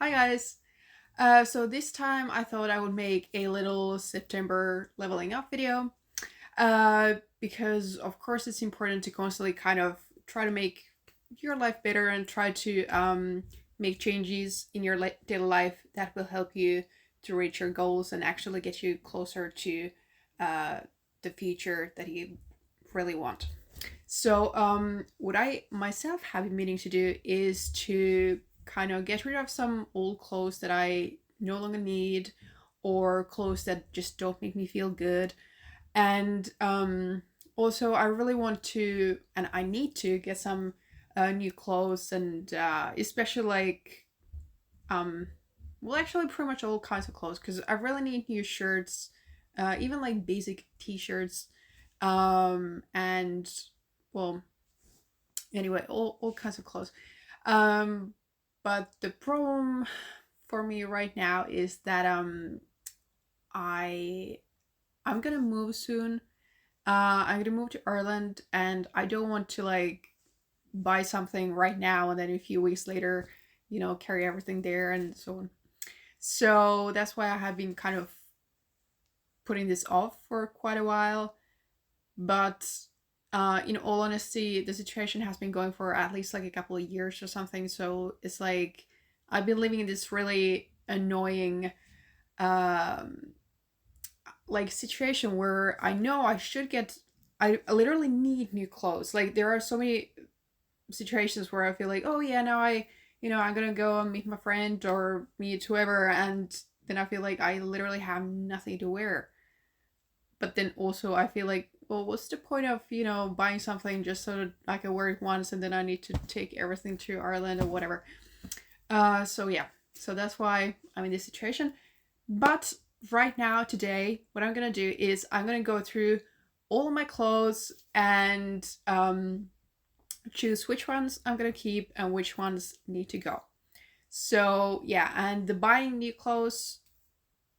Hi guys! So this time I thought I would make a little September leveling up video because of course it's important to constantly kind of try to make your life better and try to make changes in your daily life that will help you to reach your goals and actually get you closer to uh, the future that you really want. So, what I myself have been meaning to do is to kind of get rid of some old clothes that I no longer need or clothes that just don't make me feel good. And also, I really want to, and I need to get some new clothes and especially like, um, well, actually, pretty much all kinds of clothes because I really need new shirts, even like basic t shirts. And well, anyway, all kinds of clothes. Um, but the problem for me right now is that I I'm gonna move soon. I'm gonna move to Ireland, and I don't want to like buy something right now and then a few weeks later, carry everything there and so on. So that's why I have been kind of putting this off for quite a while. But in all honesty, the situation has been going for at least like a couple of years or something. So it's like I've been living in this really annoying um, like situation where I know I should get. I literally need new clothes. Like there are so many situations where I feel like, oh yeah, now I'm gonna go and meet my friend or meet whoever, and then I feel like I literally have nothing to wear. But then also I feel like, well, what's the point of buying something just so that I can wear it once and then I need to take everything to Ireland or whatever. So yeah, so that's why I'm in this situation. But right now, today, what I'm gonna do is I'm gonna go through all of my clothes and choose which ones I'm gonna keep and which ones need to go. So yeah, and the buying new clothes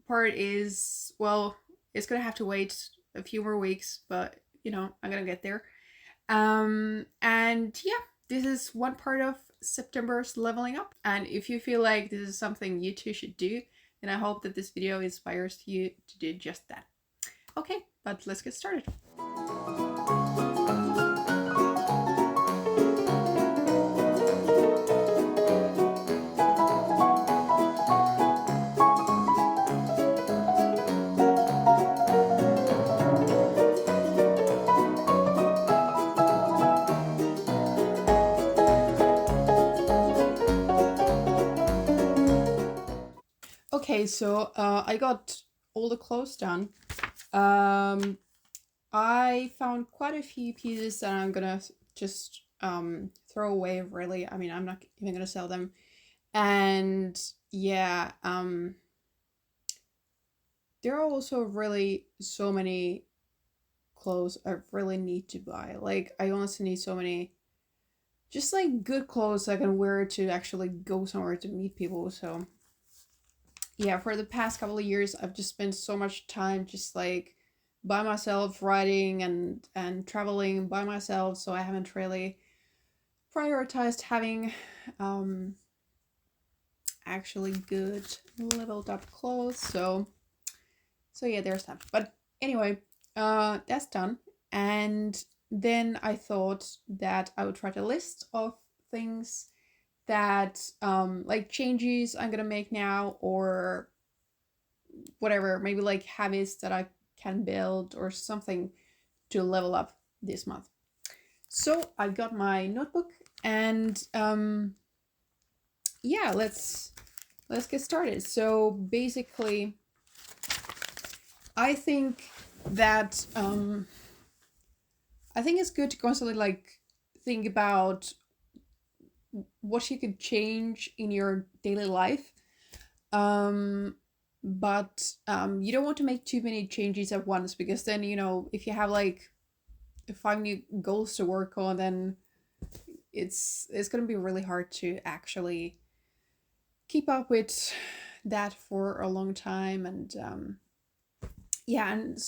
part is, well, it's gonna have to wait a few more weeks, but I'm gonna get there. And yeah, this is one part of September's leveling up. And if you feel like this is something you too should do, then I hope that this video inspires you to do just that. Okay, but let's get started. Okay, so I got all the clothes done. Um, I found quite a few pieces that I'm gonna just throw away. Really, I mean, I'm not even gonna sell them. And yeah, there are also really so many clothes I really need to buy. Like, I honestly need so many, just like good clothes I can wear to actually go somewhere to meet people. So yeah, for the past couple of years, I've just spent so much time just like by myself, writing and traveling by myself. So I haven't really prioritized having um actually good leveled up clothes. So yeah, there's that. But anyway, that's done. And then I thought that I would write a list of things that like changes I'm gonna make now or whatever, maybe like habits that I can build or something to level up this month. So I got my notebook and yeah, let's get started. So basically, I think that I think it's good to constantly like think about what you could change in your daily life. Um, but you don't want to make too many changes at once because then if you have like five new goals to work on, then it's gonna be really hard to actually keep up with that for a long time. And yeah, and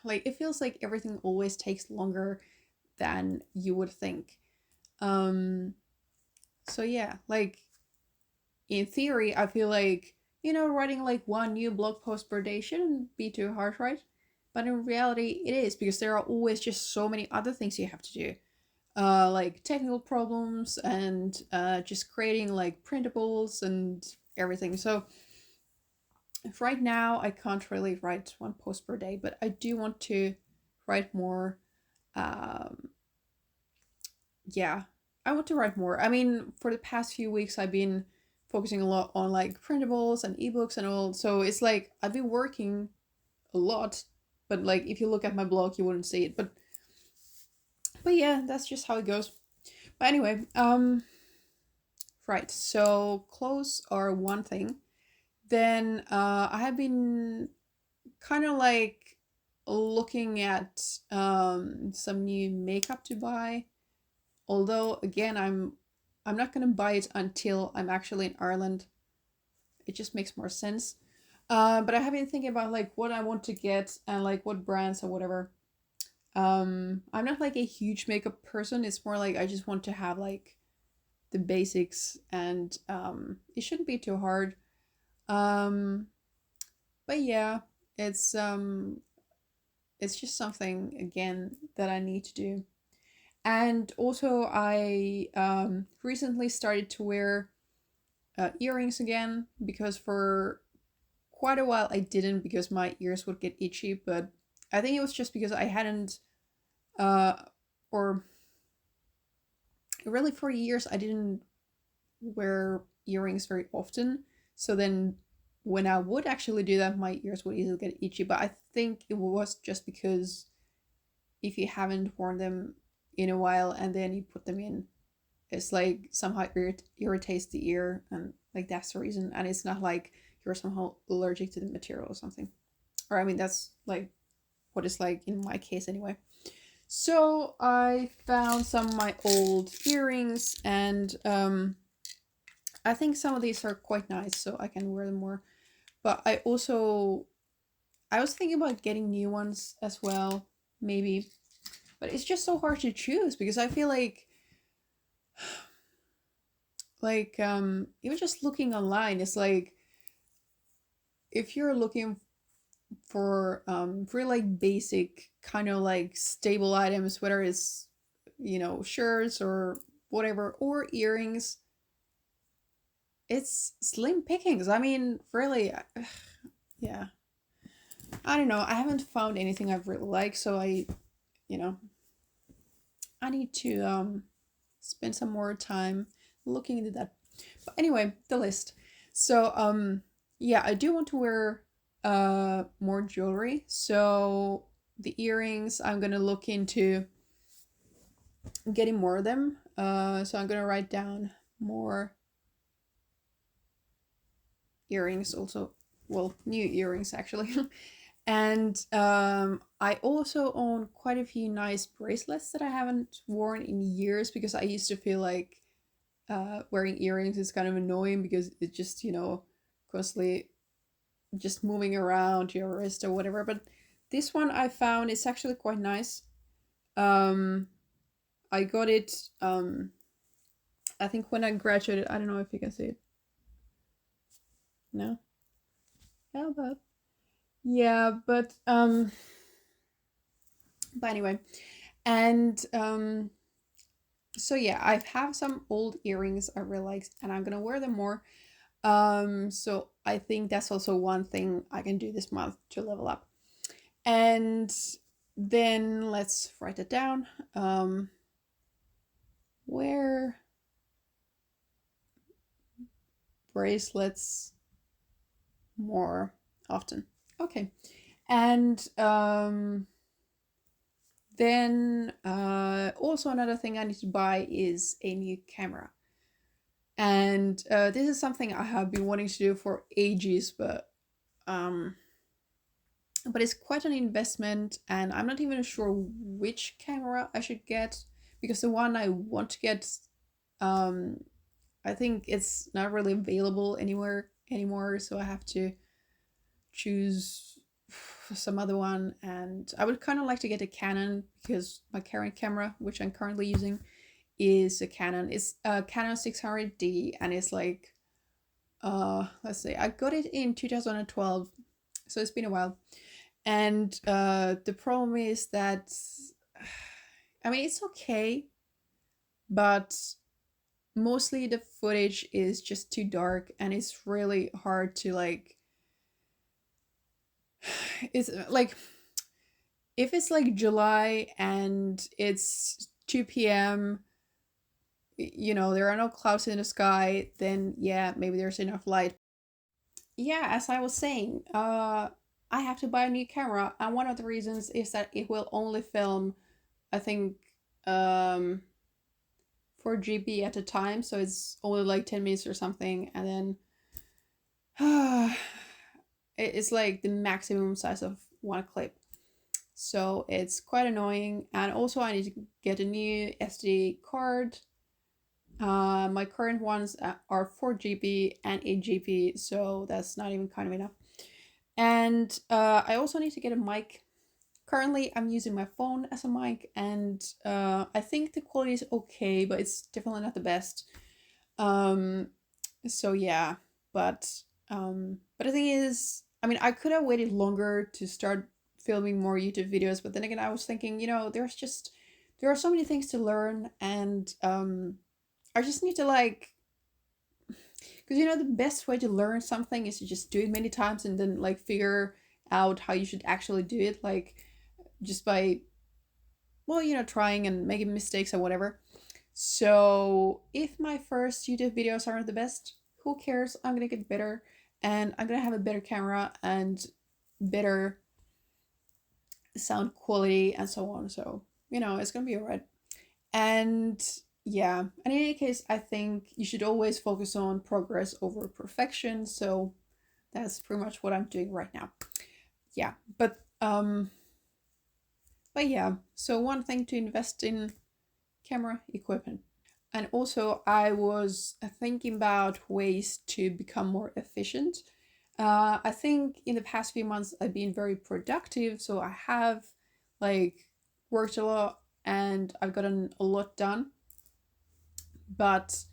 like it feels like everything always takes longer than you would think. um so yeah, like in theory, I feel like, writing like one new blog post per day shouldn't be too hard, right? But in reality, it is because there are always just so many other things you have to do, like technical problems and just creating like printables and everything. So right now, I can't really write one post per day, but I do want to write more. Um, yeah, I want to write more. I mean, for the past few weeks, I've been focusing a lot on like printables and ebooks and all. So it's like I've been working a lot, but like if you look at my blog, you wouldn't see it. But yeah, that's just how it goes. But anyway, right. So clothes are one thing. Then I have been kind of like looking at some new makeup to buy. Although again, I'm not gonna buy it until I'm actually in Ireland. It just makes more sense. But I have been thinking about like what I want to get and like what brands or whatever. I'm not like a huge makeup person. It's more like I just want to have like the basics, and it shouldn't be too hard. Um, but yeah, it's um, it's just something again that I need to do. And also, I recently started to wear earrings again because for quite a while I didn't because my ears would get itchy. But I think it was just because I hadn't, uh, or really for years, I didn't wear earrings very often. So then when I would actually do that, my ears would easily get itchy. But I think it was just because if you haven't worn them in a while and then you put them in, it's like somehow irritates the ear, and like that's the reason. And it's not like you're somehow allergic to the material or something. Or I mean, that's like what it's like in my case anyway. So I found some of my old earrings, and I think some of these are quite nice, so I can wear them more. But I was thinking about getting new ones as well, maybe. But it's just so hard to choose because I feel like even just looking online, it's like if you're looking for like basic kind of like stable items, whether it's shirts or whatever, or earrings, it's slim pickings. I mean, really, yeah. I don't know. I haven't found anything I've really liked, so you know, I need to spend some more time looking into that. But anyway, the list. So yeah, I do want to wear more jewelry. So the earrings, I'm gonna look into getting more of them. So I'm gonna write down more earrings also. Well, new earrings actually. And I also own quite a few nice bracelets that I haven't worn in years because I used to feel like wearing earrings is kind of annoying because it's just, constantly just moving around your wrist or whatever. But this one I found is actually quite nice. Um, I got it, I think when I graduated. I don't know if you can see it. No? How about? Yeah, but anyway. And so yeah, I have some old earrings I really like, and I'm gonna wear them more. So I think that's also one thing I can do this month to level up. And then let's write it down. Wear bracelets more often. Okay. And then also another thing I need to buy is a new camera. And this is something I have been wanting to do for ages, um, but it's quite an investment, and I'm not even sure which camera I should get because the one I want to get, um, I think it's not really available anywhere anymore, so I have to choose some other one. And I would kind of like to get a Canon because my current camera, which I'm currently using, is a Canon. It's a Canon 600D, and it's like let's see, I got it in 2012, so it's been a while. And the problem is that, I mean, it's okay, but mostly the footage is just too dark, and it's really hard to like, it's like, if it's like July and it's 2 p.m., there are no clouds in the sky, then yeah, maybe there's enough light. Yeah, as I was saying, I have to buy a new camera, and one of the reasons is that it will only film, I think, um 4 GB at a time, so it's only like 10 minutes or something, and then it's like the maximum size of one clip. So it's quite annoying, and also I need to get a new SD card. My current ones are 4 GB and 8 GB, so that's not even kind of enough. And I also need to get a mic. Currently, I'm using my phone as a mic, and I think the quality is okay, but it's definitely not the best. Um, so yeah, but but the thing is, I mean, I could have waited longer to start filming more YouTube videos, but then again, I was thinking, there are so many things to learn, and I just need to like, because the best way to learn something is to just do it many times and then like figure out how you should actually do it, like just by, well, trying and making mistakes or whatever. So if my first YouTube videos aren't the best, who cares? I'm gonna get better, and I'm gonna have a better camera and better sound quality and so on. So it's gonna be alright. And yeah, and in any case, I think you should always focus on progress over perfection. So that's pretty much what I'm doing right now. Yeah, but yeah, so one thing to invest in camera equipment. And also, I was thinking about ways to become more efficient. I think in the past few months, I've been very productive. So I have like worked a lot and I've gotten a lot done. But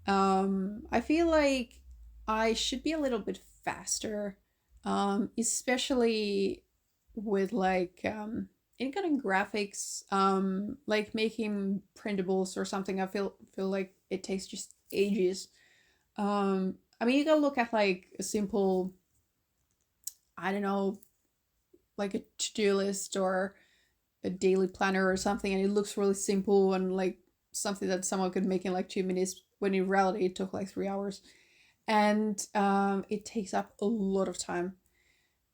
I feel like I should be a little bit faster, especially with like any kind of graphics, like making printables or something. I feel like it takes just ages. I mean, you can look at like a simple, I don't know, like a to-do list or a daily planner or something, and it looks really simple and like something that someone could make in like 2 minutes, when in reality it took like 3 hours. And it takes up a lot of time.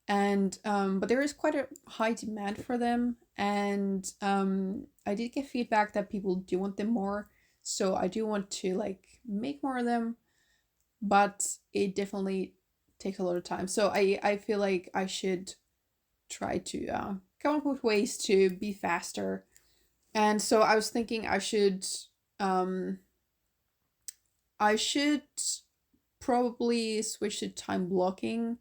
And but there is quite a high demand for them, and I did get feedback that people do want them more, so I do want to like make more of them, but it definitely takes a lot of time. So I feel like I should try to come up with ways to be faster. And so I was thinking um I should probably switch to time blocking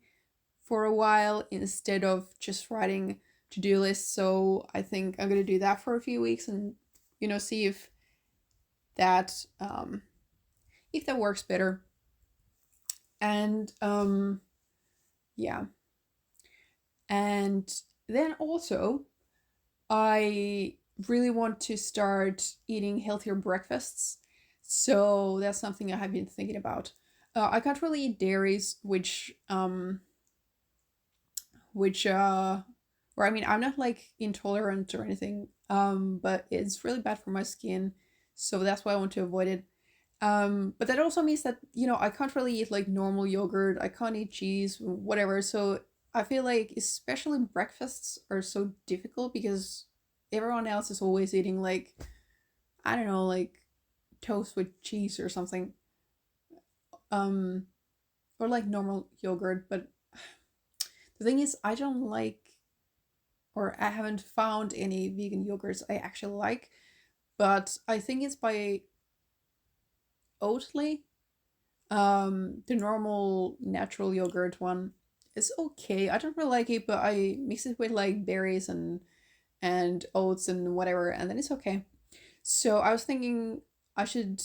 for a while instead of just writing to-do lists. So I think I'm gonna do that for a few weeks, and see that if that works better. And yeah, and then also I really want to start eating healthier breakfasts. So that's something I have been thinking about. I can't really eat dairies, which or I mean, I'm not like intolerant or anything, but it's really bad for my skin, so that's why I want to avoid it. But that also means that I can't really eat like normal yogurt. I can't eat cheese, whatever. So I feel like especially breakfasts are so difficult because everyone else is always eating like, I don't know, like toast with cheese or something, um, or like normal yogurt. But the thing is, I don't like, or I haven't found any vegan yogurts I actually like. But I think it's by Oatly. The normal natural yogurt one is okay. I don't really like it, but I mix it with like berries and oats and whatever, and then it's okay. So I was thinking I should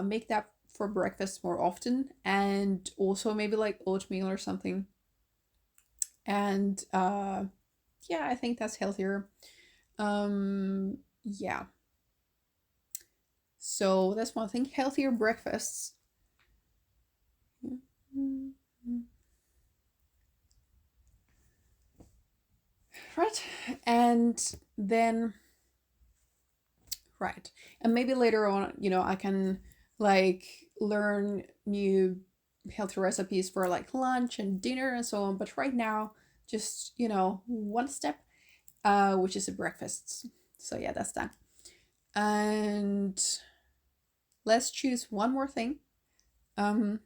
make that for breakfast more often, and also maybe like oatmeal or something. And yeah, I think that's healthier. Yeah. So that's one thing, healthier breakfasts. Right. And then, right. And maybe later on, I can like learn new healthy recipes for like lunch and dinner and so on. But right now, just, one step, which is the breakfasts. So yeah, that's that. And let's choose one more thing. Um,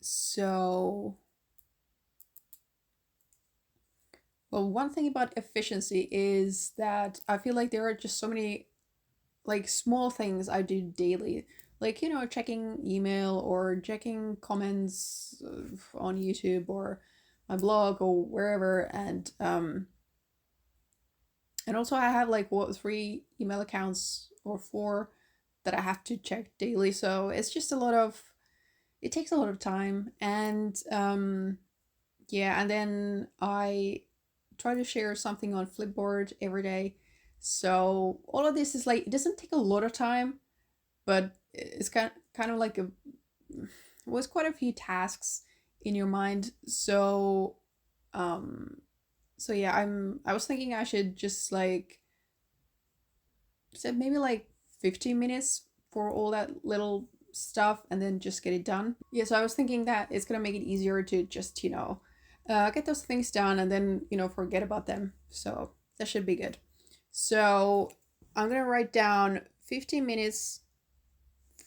so, well, one thing about efficiency is that I feel like there are just so many like small things I do daily, like checking email or checking comments on YouTube or my blog or wherever, and also I have like what, three email accounts or four that I have to check daily. So it's just it takes a lot of time, and yeah, and then I try to share something on Flipboard every day. So all of this is like, it doesn't take a lot of time, but it's kind of like was quite a few tasks in your mind. So um yeah, I was thinking I should just like set maybe like 15 minutes for all that little stuff and then just get it done. Yeah, so I was thinking that it's gonna make it easier to just get those things done and then forget about them. So that should be good. So I'm gonna write down 15 minutes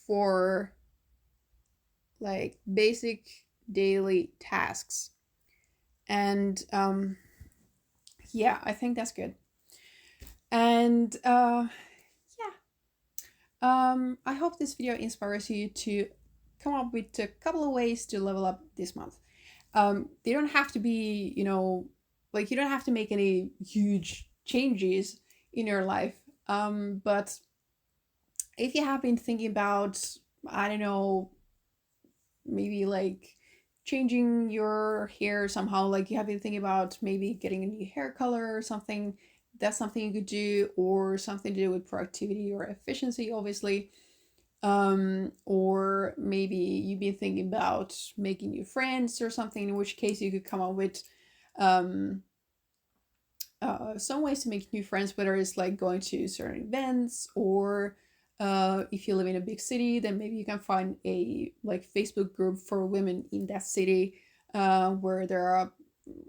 for like basic daily tasks. And yeah, I think that's good. And yeah, I hope this video inspires you to come up with a couple of ways to level up this month. They don't have to be, like you don't have to make any huge changes in your life. But if you have been thinking about, I don't know, maybe like changing your hair somehow, like you have been thinking about maybe getting a new hair color or something, that's something you could do, or something to do with productivity or efficiency, obviously. Or maybe you've been thinking about making new friends or something, in which case you could come up with um some ways to make new friends, whether it's like going to certain events, or if you live in a big city, then maybe you can find a like Facebook group for women in that city, where there are,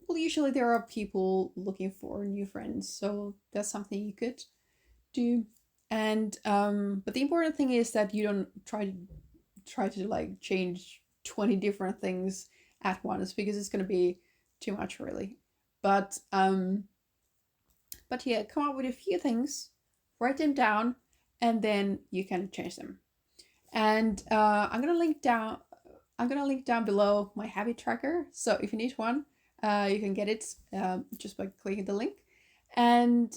well, usually there are people looking for new friends. So that's something you could do. And but the important thing is that you don't try to like change 20 different things at once, because it's going to be too much, really. But yeah, come up with a few things, write them down, and then you can change them. And I'm gonna link down below my habit tracker. So if you need one, you can get it just by clicking the link. And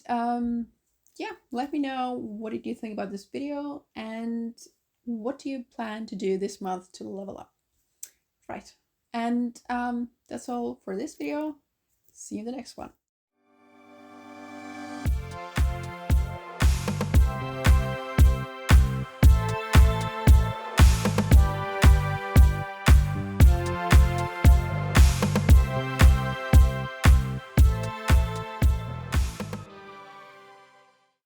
yeah, let me know, what did you think about this video, and what do you plan to do this month to level up? Right. And that's all for this video. See you in the next one.